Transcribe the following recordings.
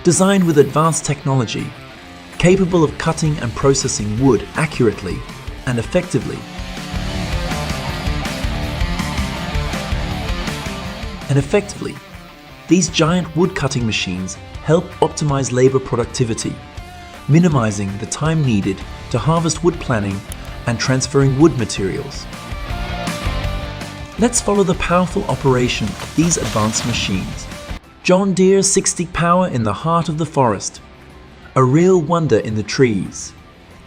Designed with advanced technology, capable of cutting and processing wood accurately and effectively. These giant wood-cutting machines help optimize labor productivity, minimizing the time needed to harvest wood planning and transferring wood materials. Let's follow the powerful operation of these advanced machines. John Deere 6-stick power in the heart of the forest. A real wonder in the trees.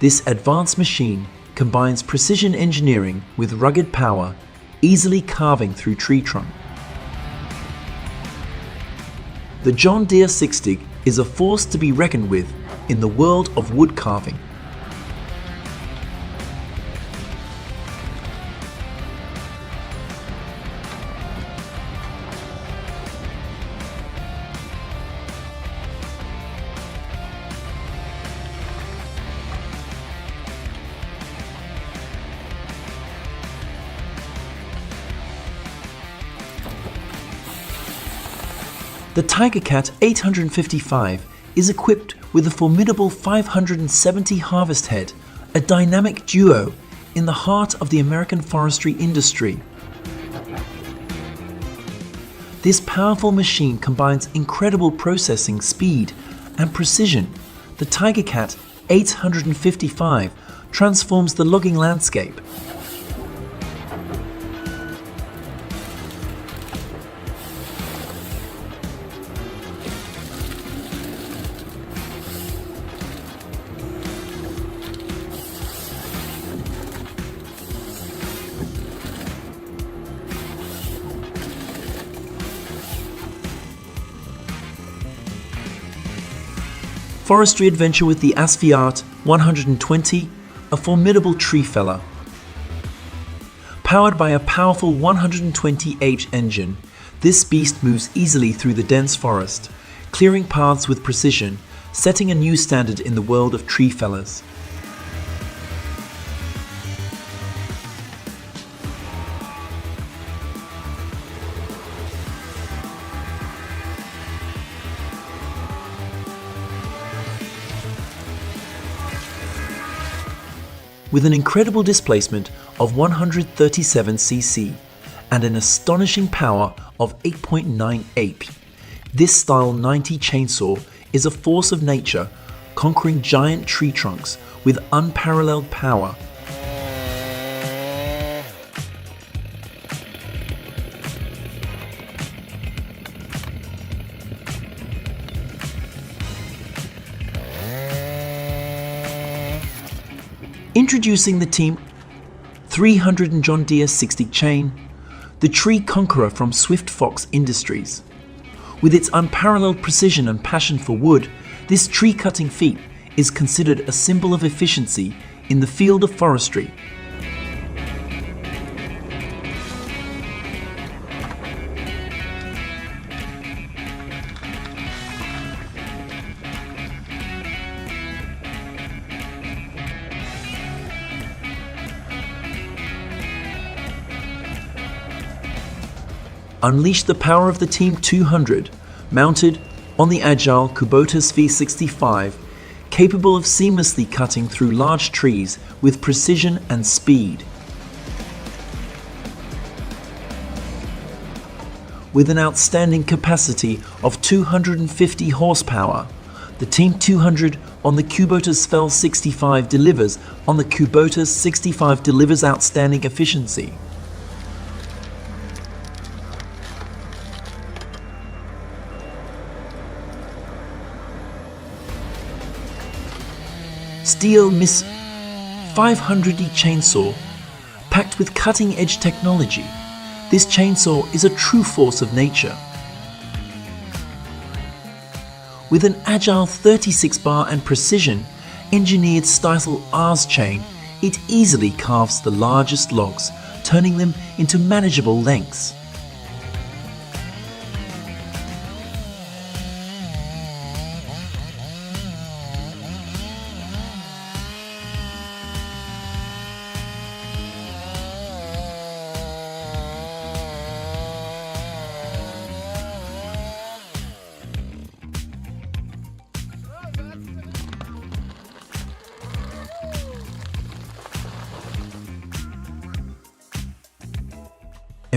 This advanced machine combines precision engineering with rugged power, easily carving through tree trunk. The John Deere 6-stick is a force to be reckoned with in the world of wood carving. The TigerCat 855 is equipped with a formidable 570 harvest head, a dynamic duo in the heart of the American forestry industry. This powerful machine combines incredible processing speed and precision. The TigerCat 855 transforms the logging landscape. Forestry adventure with the Asfiart 120, a formidable tree feller. Powered by a powerful 120H engine, this beast moves easily through the dense forest, clearing paths with precision, setting a new standard in the world of tree fellers. With an incredible displacement of 137 cc and an astonishing power of 8.98, this style 90 chainsaw is a force of nature, conquering giant tree trunks with unparalleled power. Introducing the Team 300 and John Deere 6-stick chain, the tree conqueror from Swift Fox Industries. With its unparalleled precision and passion for wood, this tree cutting feat is considered a symbol of efficiency in the field of forestry. Unleash the power of the Team 200, mounted on the agile Kubota's V65, capable of seamlessly cutting through large trees with precision and speed. With an outstanding capacity of 250 horsepower, the Team 200 on the Kubota's Fell 65 delivers outstanding efficiency. Steel Miss 500E chainsaw, packed with cutting-edge technology. This chainsaw is a true force of nature. With an agile 36-bar and precision engineered Stiesel Ars chain, it easily carves the largest logs, turning them into manageable lengths.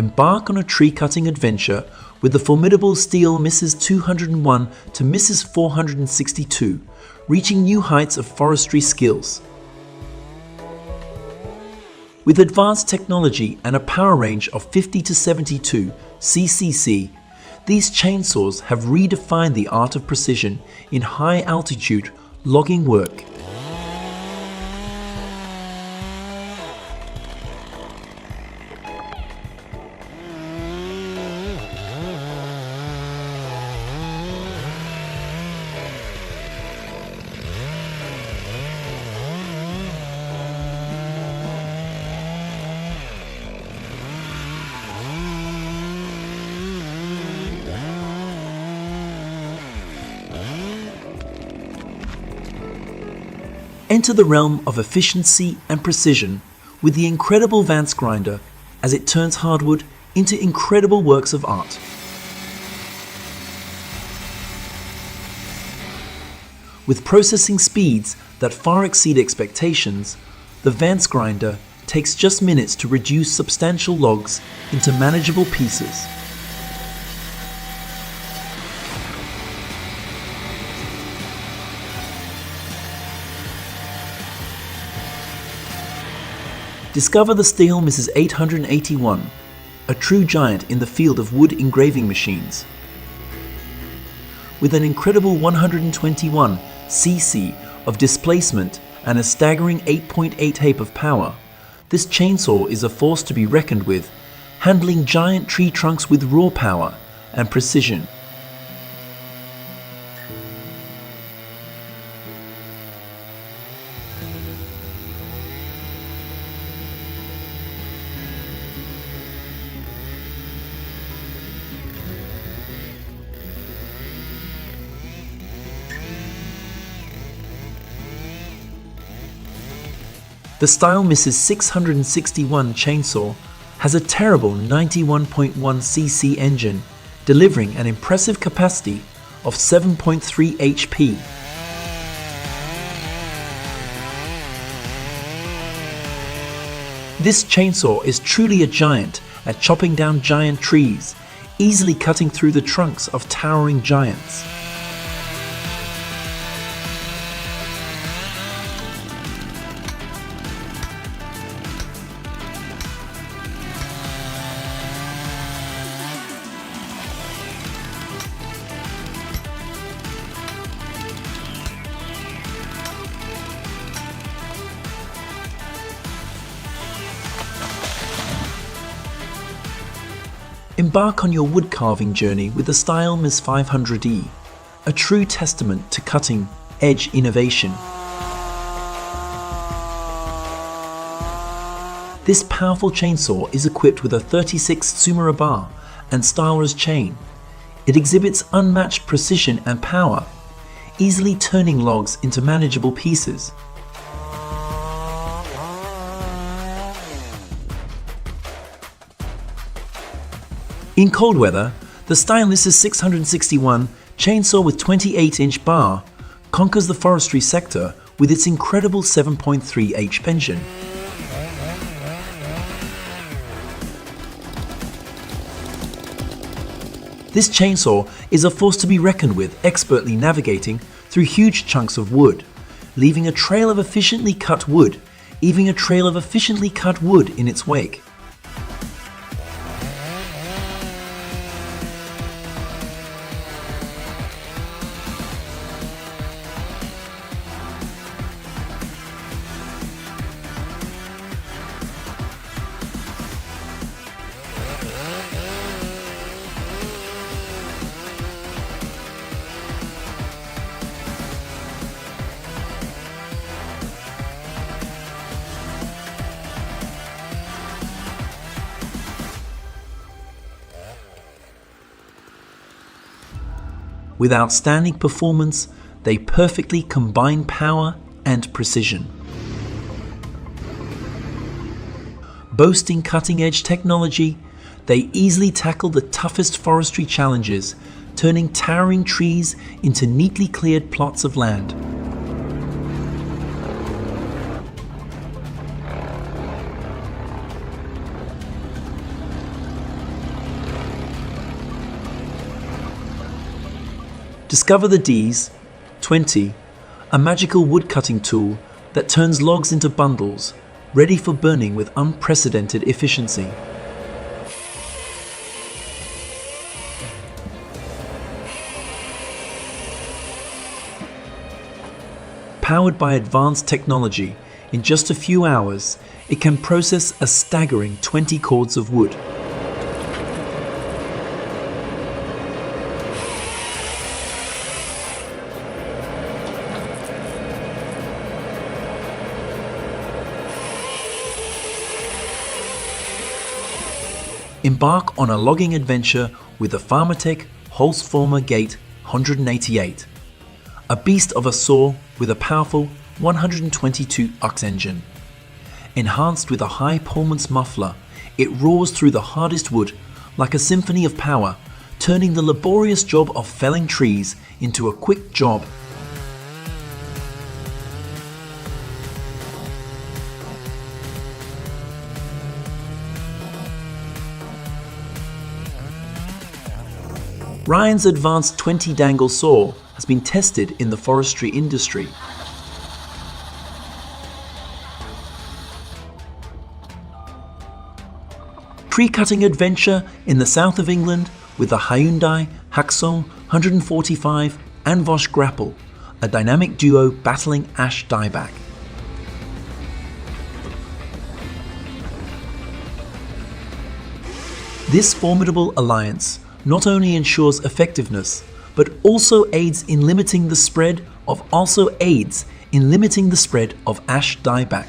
embark on a tree-cutting adventure with the formidable steel Mrs. 201 to Mrs. 462, reaching new heights of forestry skills. With advanced technology and a power range of 50 to 72 ccc, these chainsaws have redefined the art of precision in high-altitude logging work. Enter the realm of efficiency and precision with the incredible Vance grinder as it turns hardwood into incredible works of art. With processing speeds that far exceed expectations, the Vance grinder takes just minutes to reduce substantial logs into manageable pieces. Discover the steel Mrs. 881, a true giant in the field of wood engraving machines. With an incredible 121 cc of displacement and a staggering 8.8 HP of power, this chainsaw is a force to be reckoned with, handling giant tree trunks with raw power and precision. The style Mrs. 661 chainsaw has a terrible 91.1 cc engine, delivering an impressive capacity of 7.3 HP. This chainsaw is truly a giant at chopping down giant trees, easily cutting through the trunks of towering giants. Embark on your wood carving journey with the style Ms. 500E, a true testament to cutting edge innovation. This powerful chainsaw is equipped with a 36 Tsumura bar and styler's chain. It exhibits unmatched precision and power, easily turning logs into manageable pieces. In cold weather, the style Mrs. 661 chainsaw with 28-inch bar conquers the forestry sector with its incredible 7.3 HP engine. This chainsaw is a force to be reckoned with, expertly navigating through huge chunks of wood, leaving a trail of efficiently cut wood in its wake. With outstanding performance, they perfectly combine power and precision. Boasting cutting-edge technology, they easily tackle the toughest forestry challenges, turning towering trees into neatly cleared plots of land. Discover the D's 20, a magical woodcutting tool that turns logs into bundles, ready for burning with unprecedented efficiency. Powered by advanced technology, in just a few hours, it can process a staggering 20 cords of wood. Embark on a logging adventure with the Farmertech Holzformer Gate 188, a beast of a saw with a powerful 122 ox engine. Enhanced with a high performance muffler, it roars through the hardest wood like a symphony of power, turning the laborious job of felling trees into a quick job. Ryan's advanced 20 dangle saw has been tested in the forestry industry. Tree cutting adventure in the south of England with the Hyundai Hacksaw 145 and Bosch Grapple, a dynamic duo battling ash dieback. This formidable alliance not only ensures effectiveness, but also aids in limiting the spread of ash dieback.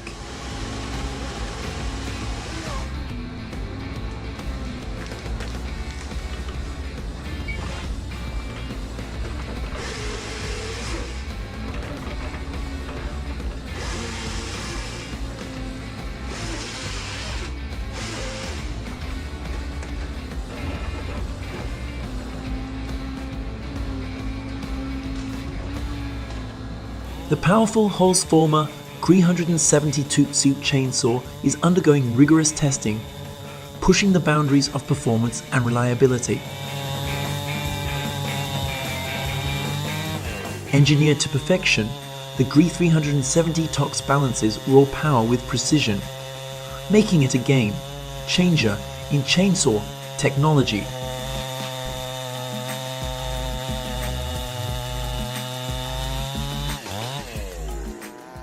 The powerful Holzformer 372 suit chainsaw is undergoing rigorous testing, pushing the boundaries of performance and reliability. Engineered to perfection, the GRE 370 Tox balances raw power with precision, making it a game changer in chainsaw technology.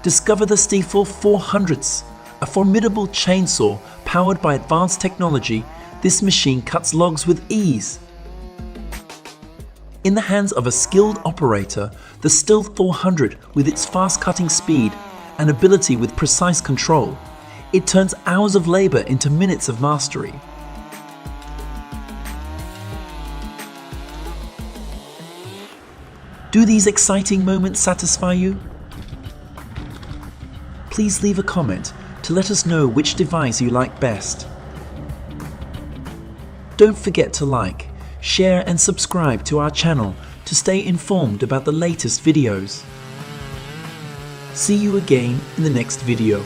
Discover the Stiefel 400s, a formidable chainsaw powered by advanced technology. This machine cuts logs with ease. In the hands of a skilled operator, the Stealth 400, with its fast cutting speed and ability with precise control, it turns hours of labor into minutes of mastery. Do these exciting moments satisfy you? Please leave a comment to let us know which device you like best. Don't forget to like, share and subscribe to our channel to stay informed about the latest videos. See you again in the next video.